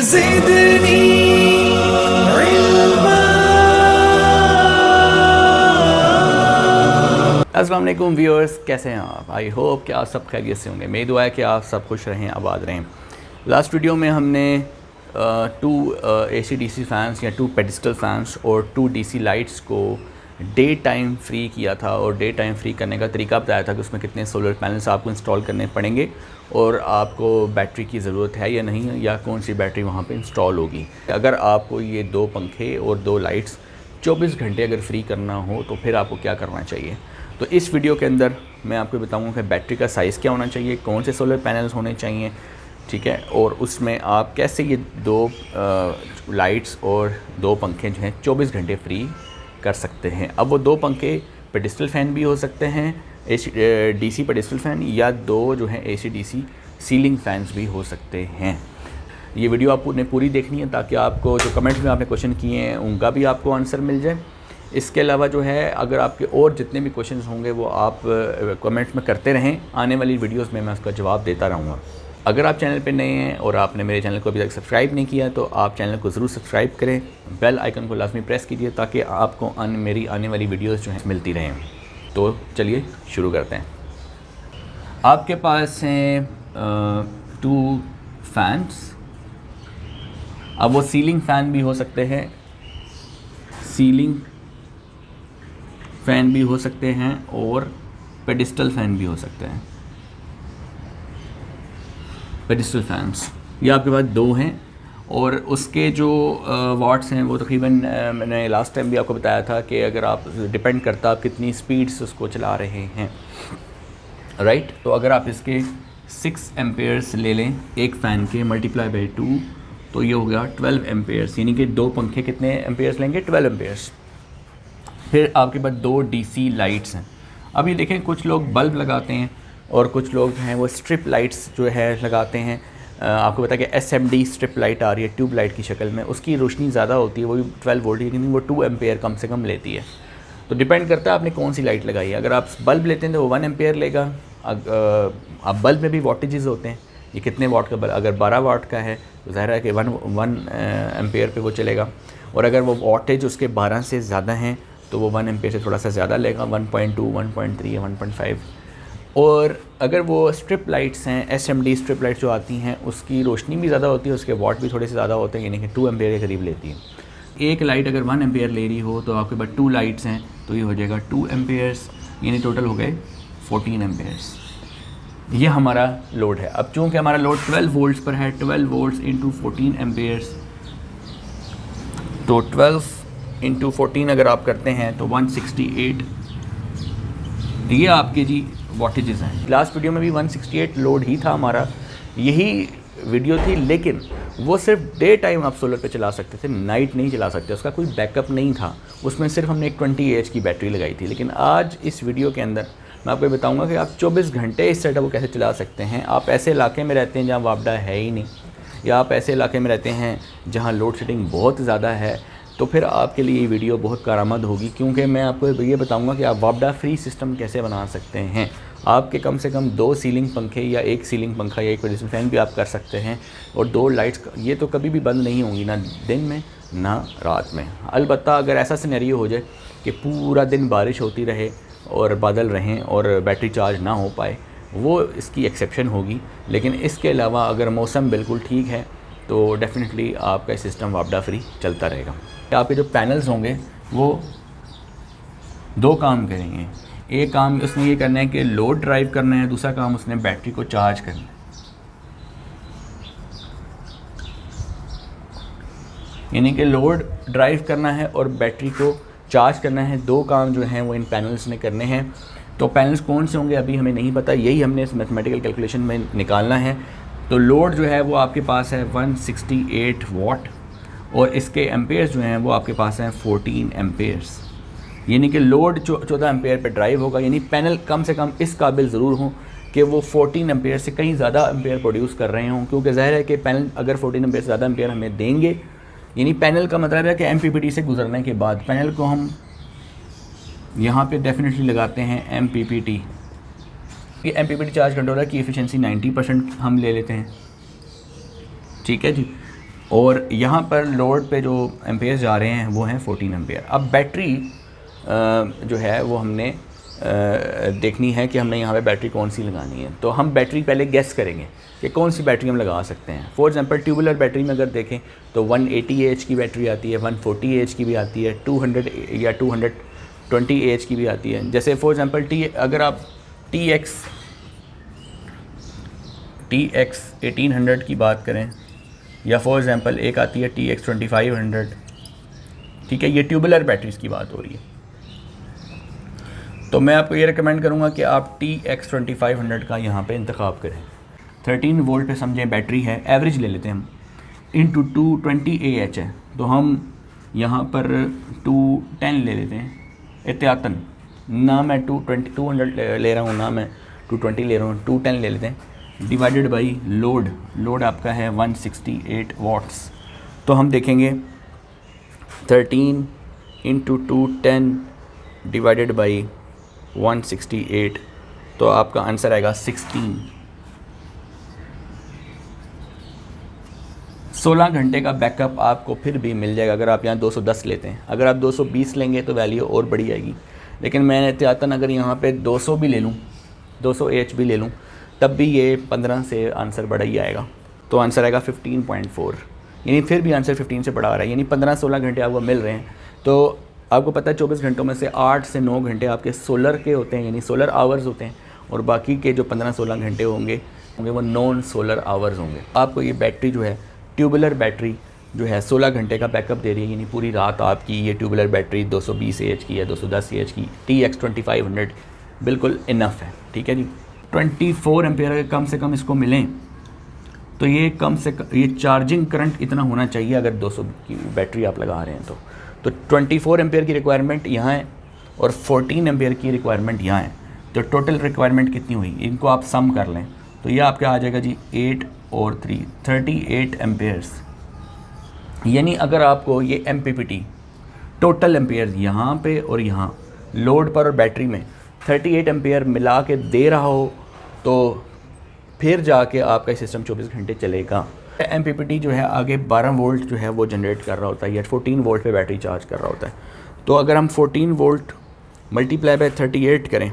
ज़िदनी अस्सलाम वालेकुम व्यूअर्स, कैसे हैं आप? आई होप कि आप सब खैरियत से होंगे। मेरी दुआ है कि आप सब खुश रहें, आबाद रहें। लास्ट वीडियो में हमने 2 AC/DC फ़ैन्स या 2 पेडिस्टल फ़ैन्स और 2 DC लाइट्स को डे टाइम फ्री किया था और डे टाइम फ्री करने का तरीका बताया था कि उसमें कितने सोलर पैनल्स आपको इंस्टॉल करने पड़ेंगे और आपको बैटरी की ज़रूरत है या नहीं, या कौन सी बैटरी वहाँ पे इंस्टॉल होगी। अगर आपको ये 2 पंखे और 2 लाइट्स 24 घंटे अगर फ्री करना हो तो फिर आपको क्या करना चाहिए। तो इस वीडियो के अंदर मैं आपको बताऊंगा कि बैटरी का साइज़ क्या होना चाहिए, कौन से सोलर पैनल्स होने चाहिए, ठीक है, और उसमें आप कैसे ये 2 लाइट्स और 2 पंखे जो हैं 24 घंटे फ्री कर सकते हैं। अब वो 2 पंखे पेडिस्टल फ़ैन भी हो सकते हैं, DC पेडिस्टल फ़ैन, या 2 जो हैं AC/DC सीलिंग फ़ैन्स भी हो सकते हैं। ये वीडियो आपने पूरी देखनी है ताकि आपको जो कमेंट्स में आपने क्वेश्चन किए हैं उनका भी आपको आंसर मिल जाए। इसके अलावा जो है, अगर आपके और जितने भी क्वेश्चंस होंगे वो आप कमेंट्स में करते रहें, आने वाली वीडियोस में मैं उसका जवाब देता रहूँगा। अगर आप चैनल पे नए हैं और आपने मेरे चैनल को अभी तक सब्सक्राइब नहीं किया तो आप चैनल को ज़रूर सब्सक्राइब करें, बेल आइकन को लाजमी प्रेस कीजिए ताकि आपको मेरी आने वाली वीडियोज़ जो हैं मिलती रहें। तो चलिए शुरू करते हैं। आपके पास हैं 2 फैन्स। अब वो सीलिंग फ़ैन भी हो सकते हैं, सीलिंग फ़ैन भी हो सकते हैं और पेडिस्टल फ़ैन भी हो सकते हैं। पेडिस्टल फ़ैन्स ये आपके पास 2 हैं और उसके जो वाट्स हैं वो तकरीबन मैंने लास्ट टाइम भी आपको बताया था कि अगर आप डिपेंड करता आप कितनी स्पीड से उसको चला रहे हैं, राइट। तो अगर आप इसके 6 एम्पेयर्स ले लें एक फ़ैन के मल्टीप्लाई बाई 2 तो ये हो गया 12 एम्पेयर्स, यानी कि 2 पंखे कितने एम्पेयर्स लेंगे? 12 एम्पेयर्स। फिर आपके पास 2 DC लाइट्स हैं। अब ये देखें, कुछ लोग बल्ब लगाते हैं और कुछ लोग जो हैं वो स्ट्रिप लाइट्स जो है लगाते हैं। आपको पता है कि SMD स्ट्रिप लाइट आ रही है ट्यूब लाइट की शक्ल में, उसकी रोशनी ज़्यादा होती है, वो भी 12 वोल्ट, लेकिन वो 2 एम्पेयर कम से कम लेती है। तो डिपेंड करता है आपने कौन सी लाइट लगाई है। अगर आप बल्ब लेते हैं तो वो 1 एम्पेयर लेगा। अब बल्ब में भी वाटेजेस होते हैं, ये कितने वाट का बल्ब, अगर 12 वाट का है तो ज़ाहिर है कि 1 एम्पेयर पे वो चलेगा, और अगर वो वाटेज उसके 12 से ज़्यादा हैं तो वो 1 एम्पेयर से थोड़ा सा ज़्यादा लेगा, 1.2, 1.3 या 1.5। और अगर वो स्ट्रिप लाइट्स हैं, SMD स्ट्रिप लाइट्स जो आती हैं, उसकी रोशनी भी ज़्यादा होती है, उसके वाट भी थोड़े से ज़्यादा होते हैं, यानी कि 2 एम्पेयर के करीब लेती है। एक लाइट अगर 1 एम्पेयर ले रही हो तो आपके पास 2 लाइट्स हैं तो ये हो जाएगा 2 एम्पेयर्स, यानी टोटल हो गए 14 एम्पेयर्स। ये हमारा लोड है। अब चूँकि हमारा लोड 12 वोल्ट्स पर है, 12 वोल्ट्स इंटू 14 एम्पेयर्स, तो 12 इंटू 14 अगर आप करते हैं तो 168, ये आपके जी वाटेजेस हैं। लास्ट वीडियो में भी 168 लोड ही था हमारा, यही वीडियो थी, लेकिन वो सिर्फ डे टाइम आप सोलर पे चला सकते थे, नाइट नहीं चला सकते, उसका कोई बैकअप नहीं था। उसमें सिर्फ हमने एक 20 AH की बैटरी लगाई थी। लेकिन आज इस वीडियो के अंदर मैं आपको बताऊंगा कि आप 24 घंटे इस सेटअप को कैसे चला सकते हैं। आप ऐसे इलाके में रहते हैं जहाँ वापडा है ही नहीं, या आप ऐसे इलाके में रहते हैं जहाँ लोड शेडिंग बहुत ज़्यादा है, तो फिर आपके लिए ये वीडियो बहुत कारआमद होगी, क्योंकि मैं आपको ये बताऊंगा कि आप वापडा फ्री सिस्टम कैसे बना सकते हैं। आपके कम से कम 2 सीलिंग पंखे या 1 सीलिंग पंखा या 1 पेडिस्टल फ़ैन भी आप कर सकते हैं, और 2 लाइट्स, ये तो कभी भी बंद नहीं होंगी, ना दिन में ना रात में। अलबत्ता अगर ऐसा सिनेरियो हो जाए कि पूरा दिन बारिश होती रहे और बादल रहें और बैटरी चार्ज ना हो पाए, वो इसकी एक्सेप्शन होगी। लेकिन इसके अलावा अगर मौसम बिल्कुल ठीक है तो डेफिनेटली आपका सिस्टम वापडा फ्री चलता रहेगा। आपके जो पैनल्स होंगे वो 2 काम करेंगे। एक काम उसने ये करना है कि लोड ड्राइव करना है, दूसरा काम उसने बैटरी को चार्ज करना है। यानी कि लोड ड्राइव करना है और बैटरी को चार्ज करना है। 2 काम जो हैं वो इन पैनल्स ने करने हैं। तो पैनल्स कौन से होंगे अभी हमें नहीं पता, यही हमने इस मैथमेटिकल कैलकुलेशन में निकालना है। तो लोड जो है वो आपके पास है 168 वाट, और इसके एम्पेयर्स जो हैं वो आपके पास हैं 14 एम्पेयर्स, यानी कि लोड 14 एम्पेयर पे ड्राइव होगा। यानी पैनल कम से कम इस काबिल ज़रूर हों कि वो 14 एम्पेयर से कहीं ज़्यादा एम्पेयर प्रोड्यूस कर रहे हों, क्योंकि ज़ाहिर है कि पैनल अगर 14 एम्पेयर से ज़्यादा एम्पेयर हमें देंगे, यानी पैनल का मतलब है कि MPPT से गुजरने के बाद पैनल को हम यहाँ पे डेफिनेटली लगाते हैं MPPT। ये MPPT चार्ज कंट्रोलर की एफिशिएंसी 90% हम ले लेते हैं, ठीक है जी। और यहाँ पर लोड पे जो एम्पेयर जा रहे हैं वो हैं 14 एम्पेयर। अब बैटरी जो है वो हमने देखनी है कि हमने यहाँ पे बैटरी कौन सी लगानी है। तो हम बैटरी पहले गेस करेंगे कि कौन सी बैटरी हम लगा सकते हैं। फॉर एग्जांपल ट्यूबुलर बैटरी में अगर देखें तो 180 AH की बैटरी आती है, 140 AH की भी आती है, 200 या 220 AH की भी आती है। जैसे फॉर एग्जांपल अगर आप TX 1800 की बात करें, या फॉर एग्जांपल एक आती है TX 2500, ठीक है, ये ट्यूबुलर बैटरीज़ की बात हो रही है। तो मैं आपको ये रिकमेंड करूँगा कि आप TX 2500 का यहाँ पे इंतखाब करें। 13 वोल्ट पे समझें बैटरी है, एवरेज ले लेते हैं हम, इंटू 220 AH है, तो हम यहाँ पर 210 ले लेते हैं एहतियातन, ना मैं 200 ले रहा हूँ, ना मैं 220 ले रहा हूँ, 210 ले लेते हैं, डिवाइडेड बाई लोड आपका है 168 वाट्स। तो हम देखेंगे 13 इंटू 210 डिवाइडेड बाई 168, तो आपका आंसर आएगा 16 घंटे का बैकअप आपको फिर भी मिल जाएगा अगर आप यहाँ 210 लेते हैं। अगर आप 220 लेंगे तो वैल्यू और बढ़ी जाएगी, लेकिन मैं एहतियातन अगर यहाँ पे 200 भी ले लूँ, 200 AH भी ले लूँ, तब भी ये 15 से आंसर बढ़ा ही आएगा। तो आंसर आएगा 15.4, यानी फिर भी आंसर 15 से बढ़ा रहा है, यानी 15-16 घंटे आपको मिल रहे हैं। तो आपको पता है 24 घंटों में से 8 से 9 घंटे आपके सोलर के होते हैं, यानी सोलर आवर्स होते हैं, और बाकी के जो 15-16 घंटे होंगे वो नॉन सोलर आवर्स होंगे। आपको ये बैटरी जो है, ट्यूबुलर बैटरी जो है 16 घंटे का बैकअप दे रही है, यानी पूरी रात आपकी ये ट्यूबुलर बैटरी 220 AH की या 210 AH की TX 2500 बिल्कुल इनफ है, ठीक है जी। 24 एम्पेयर अगर कम से कम इसको मिलें तो ये ये चार्जिंग करंट इतना होना चाहिए अगर 200 की बैटरी आप लगा रहे हैं तो 24 एम्पेयर की रिक्वायरमेंट यहाँ है और 14 एम्पेयर की रिक्वायरमेंट यहाँ है। तो टोटल रिक्वायरमेंट कितनी हुई, इनको आप सम कर लें तो ये आपका आ जाएगा जी 8 और 3 38 एम्पेयर्स। यानी अगर आपको ये MPPT टोटल एम्पेयर यहाँ पे और यहाँ लोड पर और बैटरी में 38 एम्पेयर मिला के दे रहा हो तो फिर जाके आपका सिस्टम 24 घंटे चलेगा। MPPT जो है आगे 12 वोल्ट जो है वो जनरेट कर रहा होता है या 14 वोल्ट पे बैटरी चार्ज कर रहा होता है। तो अगर हम 14 वोल्ट मल्टीप्लाई बाय 38 करें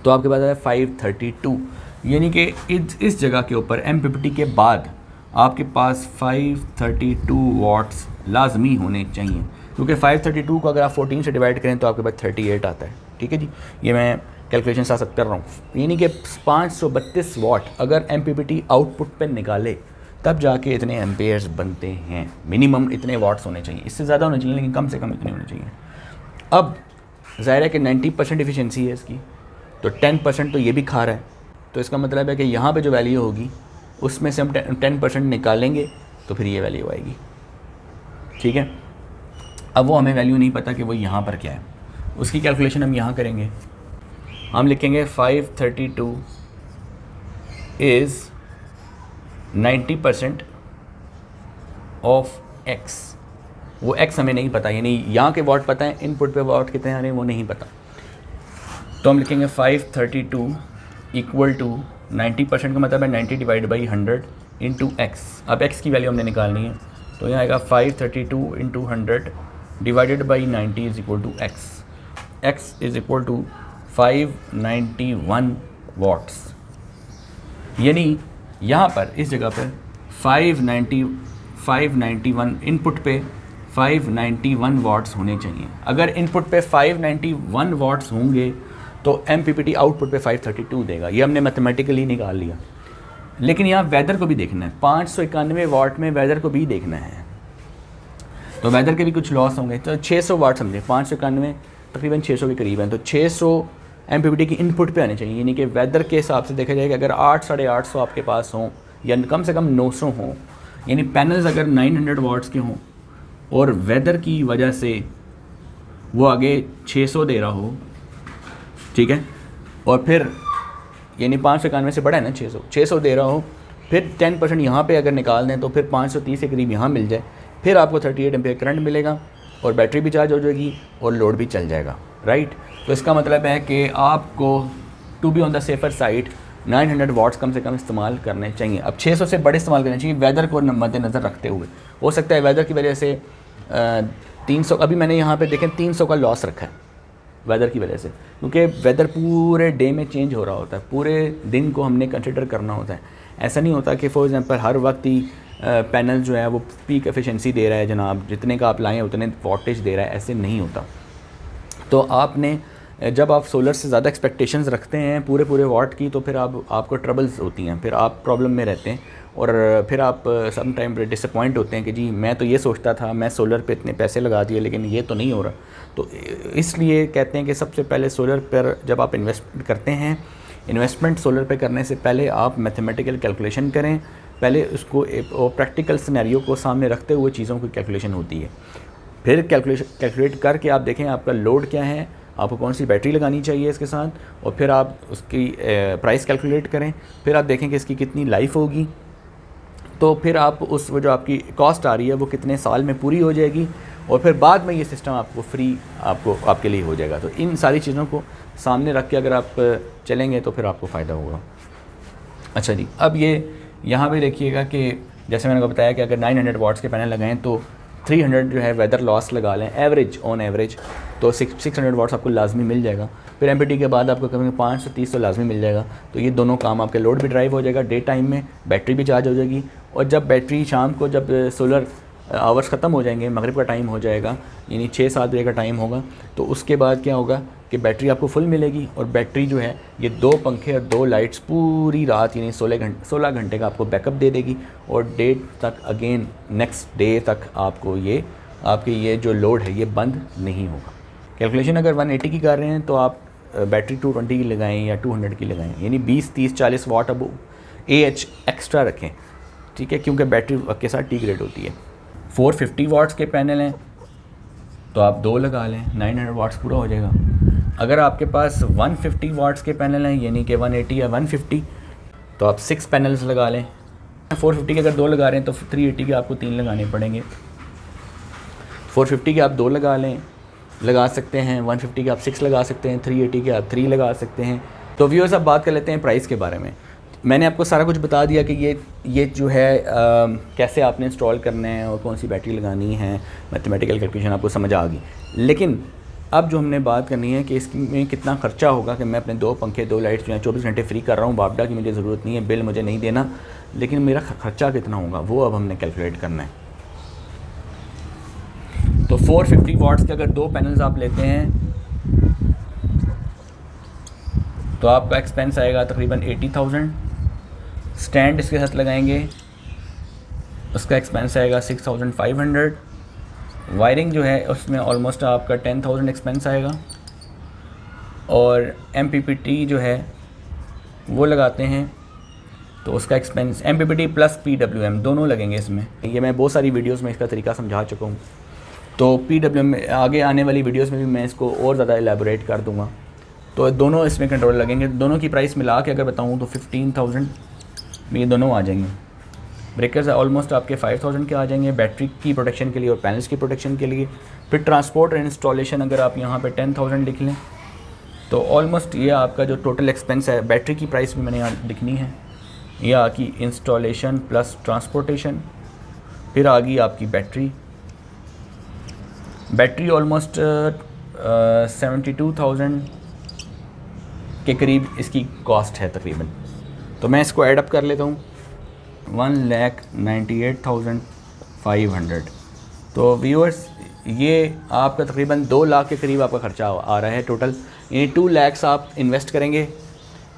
तो आपके पास है 532, यानी कि इस जगह के ऊपर MPPT के बाद आपके पास 532 वाट्स लाजमी होने चाहिए, क्योंकि 532 को अगर आप 14 से डिवाइड करें तो आपके पास 38 आता है, ठीक है जी। ये मैं कैलकुलेशन साथ कर रहा हूँ, यानी कि 532 वाट अगर MPPT आउटपुट पे निकाले तब जाके इतने एम्पेयर्स बनते हैं। मिनिमम इतने वाट्स होने चाहिए, इससे ज़्यादा होने चाहिए लेकिन कम से कम इतने होने चाहिए। अब ज़ाहिर है कि 90% एफिशिएंसी है इसकी, तो 10% तो ये भी खा रहा है, तो इसका मतलब है कि यहाँ पे जो वैल्यू होगी उसमें से हम 10% निकालेंगे तो फिर ये वैल्यू आएगी, ठीक है। अब वो हमें वैल्यू नहीं पता कि वो यहाँ पर क्या है, उसकी कैलकुलेशन हम यहाँ करेंगे। हम लिखेंगे 532 इज़ 90% ऑफ x। वो x हमें नहीं पता, यानी यहाँ के वाट पता है, इनपुट पे वाट कितने आ रहे हैं वो नहीं पता। तो हम लिखेंगे 532 इक्वल टू 90% का मतलब है 90 डिवाइड बाई 100 इंटू एक्स। अब x की वैल्यू हमने निकालनी है, तो यहाँ आएगा 532 into 100 divided by 90 is equal to x is equal to 591 watts. यानी यहाँ पर इस जगह पर 591 इनपुट पे 591 वाट्स होने चाहिए। अगर इनपुट पे 591 वाट्स होंगे तो MPPT आउटपुट पे 532 देगा। ये हमने मैथमेटिकली निकाल लिया, लेकिन यहाँ वेदर को भी देखना है। 591 वाट में वेदर को भी देखना है, तो वेदर के भी कुछ लॉस होंगे। तो 600 वाट समझे, 591 तकरीबन 600 के करीब हैं, तो 600 MPPT की इनपुट पे आने चाहिए। यानी कि वेदर के हिसाब से देखा जाए कि अगर 800-850 आपके पास हों या कम से कम 900 हों, यानी पैनल्स अगर 900 वाट्स के हों और वेदर की वजह से वो आगे 600 दे रहा हो, ठीक है, और फिर यानी 591 से बड़ा है ना 600 दे रहा हो, फिर 10% यहाँ पे अगर निकाल दें तो फिर 530 के करीब यहाँ मिल जाए, फिर आपको 38 एम्पेयर करंट मिलेगा और बैटरी भी चार्ज हो जाएगी और लोड भी चल जाएगा, राइट। तो इसका मतलब है कि आपको to be on the safer side 900 watts कम से कम इस्तेमाल करने चाहिए। अब 600 से बड़े इस्तेमाल करने चाहिए वेदर को मद्देनज़र रखते हुए। हो सकता है वेदर की वजह से 300, अभी मैंने यहाँ पे देखें 300 का लॉस रखा है वेदर की वजह से, क्योंकि वेदर पूरे डे में चेंज हो रहा होता है, पूरे दिन को हमने कंसिडर करना होता है। ऐसा नहीं होता कि फॉर एग्जांपल हर वक्त ही पैनल जो है वो पीक एफिशिएंसी दे रहा है जनाब, जितने का आप लाएँ उतने वोल्टेज दे रहा है, ऐसे नहीं होता। तो आपने जब आप सोलर से ज़्यादा एक्सपेक्टेशंस रखते हैं पूरे वाट की, तो फिर आपको ट्रबल्स होती हैं, फिर आप प्रॉब्लम में रहते हैं और फिर आप सम टाइम डिसअपॉइंट होते हैं कि जी मैं तो ये सोचता था, मैं सोलर पे इतने पैसे लगा दिए लेकिन ये तो नहीं हो रहा। तो इसलिए कहते हैं कि सबसे पहले सोलर पर जब आप इन्वेस्ट करते हैं, इन्वेस्टमेंट सोलर पे करने से पहले आप मैथमेटिकल कैलकुलेशन करें, पहले उसको प्रैक्टिकल सिनेरियो को सामने रखते हुए चीज़ों की कैलकुलेशन होती है। फिर कैलकुलेट करके आप देखें आपका लोड क्या है, आपको कौन सी बैटरी लगानी चाहिए इसके साथ, और फिर आप उसकी प्राइस कैलकुलेट करें, फिर आप देखें कि इसकी कितनी लाइफ होगी, तो फिर आप उस वो जो आपकी कॉस्ट आ रही है वो कितने साल में पूरी हो जाएगी, और फिर बाद में ये सिस्टम आपको फ्री आपके लिए हो जाएगा। तो इन सारी चीज़ों को सामने रख के अगर आप चलेंगे तो फिर आपको फ़ायदा होगा। अच्छा जी, अब ये यहाँ पे देखिएगा कि जैसे मैंने आपको बताया कि अगर 900 वाट्स के पैनल लगाएं तो 300 जो है वेदर लॉस लगा लें एवरेज, ऑन एवरेज, तो 600 वाट्स आपको लाजमी मिल जाएगा। फिर एमपीटी के बाद आपको कभी 530 तो लाजमी मिल जाएगा। तो ये दोनों काम, आपके लोड भी ड्राइव हो जाएगा डे टाइम में, बैटरी भी चार्ज हो जाएगी, और जब बैटरी शाम को जब सोलर आवर्स ख़त्म हो जाएंगे, मगरिब का टाइम हो जाएगा, यानी 6-7 बजे का टाइम होगा, तो उसके बाद क्या होगा कि बैटरी आपको फुल मिलेगी, और बैटरी जो है ये 2 पंखे और 2 लाइट्स पूरी रात यानी 16 घंटे का आपको बैकअप दे देगी, और डे तक अगेन नेक्स्ट डे तक आपको ये आपके ये जो लोड है ये बंद नहीं होगा। कैलकुलेशन अगर 180 की कर रहे हैं तो आप बैटरी 220 की लगाएं या 200 की लगाएं, यानी 20-30-40 वाट अब AH एक्स्ट्रा रखें, ठीक है, क्योंकि बैटरी के साथ टी ग्रेड होती है। 450 वाट्स के पैनल हैं तो आप 2 लगा लें, 900 वाट्स पूरा हो जाएगा। अगर आपके पास 150 वाट्स के पैनल हैं, यानी कि 180 या 150, तो आप 6 पैनल्स लगा लें। 450 के अगर 2 लगा रहे हैं तो 380 के आपको 3 लगाने पड़ेंगे। 450 के आप 2 लगा सकते हैं, 150 के आप 6 लगा सकते हैं, 380 के आप 3 लगा सकते हैं। तो व्यूअर्स, अब बात कर लेते हैं प्राइस के बारे में। मैंने आपको सारा कुछ बता दिया कि ये जो है कैसे आपने इंस्टॉल करना है और कौन सी बैटरी लगानी है, मैथमेटिकल कैलकुलेशन आपको समझ आ गई। लेकिन अब जो हमने बात करनी है कि इसमें कितना ख़र्चा होगा, कि मैं अपने 2 पंखे 2 लाइट्स जो हैं 24 घंटे फ्री कर रहा हूँ, बापडा की मुझे ज़रूरत नहीं है, बिल मुझे नहीं देना, लेकिन मेरा ख़र्चा कितना होगा वो अब हमने कैलकुलेट करना है। तो 450 वाट्स के अगर 2 पैनल्स आप लेते हैं तो आपका एक्सपेंस आएगा तकरीबन 80,000। स्टैंड इसके साथ लगाएंगे, उसका एक्सपेंस आएगा 6,500। वायरिंग जो है उसमें ऑलमोस्ट आपका 10,000 एक्सपेंस आएगा, और MPPT जो है वो लगाते हैं तो उसका एक्सपेंस MPPT प्लस PWM दोनों लगेंगे इसमें। ये मैं बहुत सारी वीडियोस में इसका तरीका समझा चुका हूँ, तो PWM आगे आने वाली वीडियोस में भी मैं इसको और ज़्यादा एलैबोरेट कर दूँगा। तो दोनों इसमें कंट्रोल लगेंगे। दोनों की प्राइस मिला के अगर बताऊँ तो 15,000 में ये दोनों आ जाएंगे। ब्रेकर्स ऑलमोस्ट आपके 5,000 के आ जाएंगे बैटरी की प्रोटेक्शन के लिए और पैनल्स की प्रोटेक्शन के लिए। फिर ट्रांसपोर्ट और इंस्टॉलेशन अगर आप यहाँ पे 10,000 लिख लें तो ऑलमोस्ट ये आपका जो टोटल एक्सपेंस है, बैटरी की प्राइस भी मैंने यहाँ लिखनी है, ये आपकी इंस्टॉलेशन प्लस ट्रांसपोर्टेशन। फिर आ गई आपकी बैटरी ऑलमोस्ट 72,000 के करीब इसकी कॉस्ट है तकरीबन। तो मैं इसको ऐड अप कर लेता हूँ, 1,98,500। तो व्यूअर्स, ये आपका तकरीबन 2 लाख के करीब आपका ख़र्चा आ रहा है टोटल। यानी 2 लाख आप इन्वेस्ट करेंगे,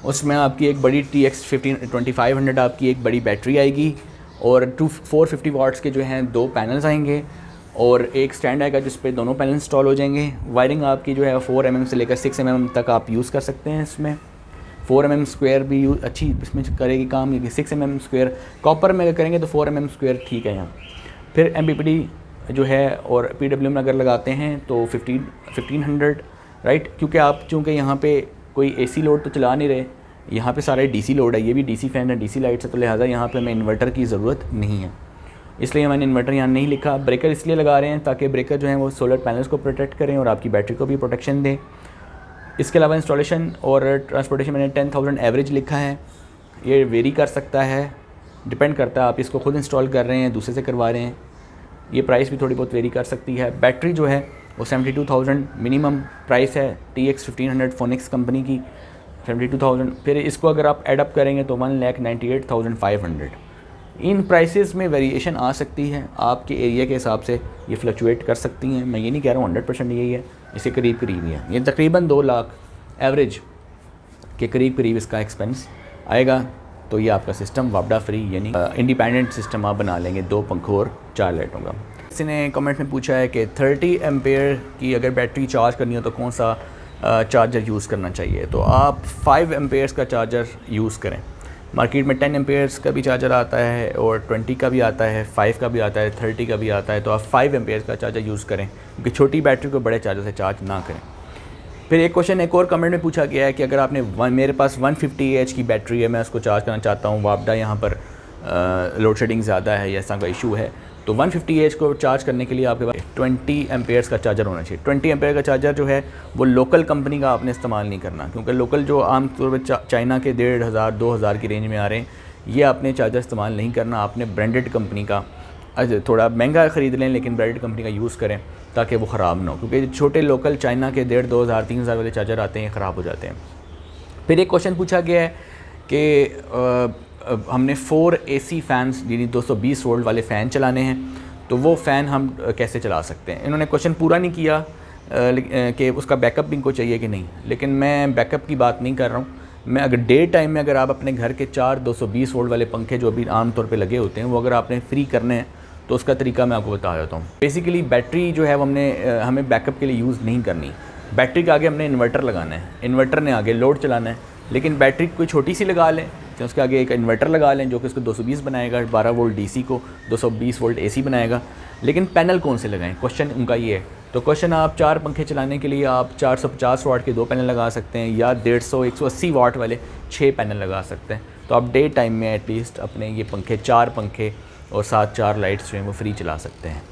उसमें आपकी एक बड़ी TX 2500 आपकी एक बड़ी बैटरी आएगी, और 450 वाट्स के जो हैं 2 पैनल्स आएंगे, और एक स्टैंड आएगा जिस पे दोनों पैनल इंस्टॉल हो जाएंगे। वायरिंग आपकी जो है 4 mm से लेकर 6 mm तक आप यूज़ कर सकते हैं इसमें। 4 mm स्क्वायर भी अच्छी इसमें करेगी काम, क्योंकि 6 mm स्क्वायर कॉपर में अगर करेंगे तो 4 mm स्क्वायर ठीक है यहाँ। फिर MPPT जो है और PWM अगर लगाते हैं तो 1500, राइट, क्योंकि आप चूँकि यहाँ पे कोई AC लोड तो चला नहीं रहे, यहाँ पे सारे DC लोड है, ये भी DC फैन है, DC लाइट है, तो लिहाजा यहाँ पे हमें इन्वर्टर की ज़रूरत नहीं है, इसलिए मैंने इन्वर्टर यहाँ नहीं लिखा। ब्रेकर इसलिए लगा रहे हैं ताकि ब्रेकर जो है वो सोलर पैनल्स को प्रोटेक्ट करें और आपकी बैटरी को भी प्रोटेक्शन दें। इसके अलावा इंस्टॉलेशन और ट्रांसपोर्टेशन मैंने 10,000 एवरेज लिखा है। ये वेरी कर सकता है, डिपेंड करता है आप इसको खुद इंस्टॉल कर रहे हैं, दूसरे से करवा रहे हैं। ये प्राइस भी थोड़ी बहुत वेरी कर सकती है। बैटरी जो है वो 72,000 मिनिमम प्राइस है, TX 1500 फोनिक्स कंपनी की 72,000। फिर इसको अगर आप एडअप करेंगे तो 1,98,500। इन प्राइसेस में वेरिएशन आ सकती है, आपके एरिया के हिसाब से ये फ्लक्चुएट कर सकती हैं। मैं ये नहीं कह रहा हूँ 100% यही है, इसके करीब करीब ही है। ये तकरीबन 2 लाख एवरेज के करीब करीब इसका एक्सपेंस आएगा। तो ये आपका सिस्टम वापडा फ्री यानी इंडिपेंडेंट सिस्टम आप बना लेंगे, 2 पंखों और 4 लाइटों का। किसी ने कमेंट में पूछा है कि 30 एम्पेयर की अगर बैटरी चार्ज करनी हो तो कौन सा चार्जर यूज़ करना चाहिए। तो आप 5 एम्पेयर्स का चार्जर यूज़ करें। मार्केट में 10 एम्पेयर्स का भी चार्जर आता है और 20 का भी आता है, 5 का भी आता है, 30 का भी आता है। तो आप 5 एम्पेयर्स का चार्जर यूज़ करें, क्योंकि छोटी बैटरी को बड़े चार्जर से चार्ज ना करें। फिर एक क्वेश्चन एक और कमेंट में पूछा गया है कि अगर आपने मेरे पास 150 AH की बैटरी है, मैं उसको चार्ज करना चाहता हूँ, वापडा यहाँ पर लोड शेडिंग ज़्यादा है या ऐसा का इशू है, तो 150 AH को चार्ज करने के लिए आपके पास 20 एम्पेयर्स का चार्जर होना चाहिए। 20 एम्पेयर का चार्जर जो है वो लोकल कंपनी का आपने इस्तेमाल नहीं करना, क्योंकि लोकल जो आमतौर पर चाइना के 1,500-2,000 की रेंज में आ रहे हैं, ये आपने चार्जर इस्तेमाल नहीं करना। आपने ब्रांडेड कंपनी का थोड़ा महंगा ख़रीद लें, लेकिन ब्रांडेड कंपनी का यूज़ करें ताकि वो ख़राब ना हो, क्योंकि छोटे लोकल चाइना के 1,500-2,000-3,000 वाले चार्जर आते हैं, ख़राब हो जाते हैं। फिर एक क्वेश्चन पूछा गया है कि हमने 4 AC फ़ैन्स यानी 220 वोल्ट वाले फ़ैन चलाने हैं, तो वो फ़ैन हम कैसे चला सकते हैं। इन्होंने क्वेश्चन पूरा नहीं किया कि उसका बैकअप भी इनको चाहिए कि नहीं, लेकिन मैं बैकअप की बात नहीं कर रहा हूँ। मैं अगर डे टाइम में अगर आप अपने घर के 4 220 वोल्ट वाले पंखे जो अभी आम तौर पे लगे होते हैं, वो अगर आपने फ्री करने हैं तो उसका तरीका मैं आपको बता देता हूँ। बेसिकली बैटरी जो है वो हमें बैकअप के लिए यूज़ नहीं करनी। बैटरी के आगे हमने इन्वर्टर लगाना है, इन्वर्टर ने आगे लोड चलाना है, लेकिन बैटरी कोई छोटी सी लगा लें, तो उसके आगे एक इन्वर्टर लगा लें जो कि उसको 220 बनाएगा, 12 वोल्ट DC को 220 वोल्ट AC बनाएगा। लेकिन पैनल कौन से लगाएं, क्वेश्चन उनका ये है। तो क्वेश्चन आप 4 पंखे चलाने के लिए आप 450 वाट के 2 पैनल लगा सकते हैं, या 150-180 वाट वाले 6 पैनल लगा सकते हैं। तो आप डे टाइम में एटलीस्ट अपने ये पंखे 4 पंखे और साथ 4 लाइट्स जो हैं वो फ्री चला सकते हैं।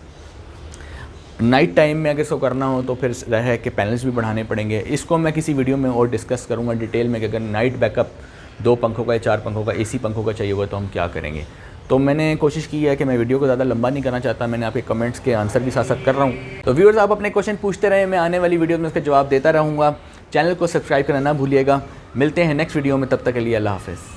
नाइट टाइम में अगर इसको करना हो तो फिर है कि पैनल्स भी बढ़ाने पड़ेंगे। इसको मैं किसी वीडियो में और डिस्कस करूँगा डिटेल में कि अगर नाइट बैकअप 2 पंखों का या 4 पंखों का AC पंखों का चाहिए होगा तो हम क्या करेंगे। तो मैंने कोशिश की है कि मैं वीडियो को ज़्यादा लंबा नहीं करना चाहता, मैंने आपके कमेंट्स के आंसर भी साथ साथ कर रहा हूँ। तो व्यूअर्स आप अपने क्वेश्चन पूछते रहें, मैं आने वाली वीडियो में उसका जवाब देता रहूँगा। चैनल को सब्सक्राइब करना ना भूलिएगा। मिलते हैं नेक्स्ट वीडियो में, तब तक के लिए अल्लाह हाफ़िज़।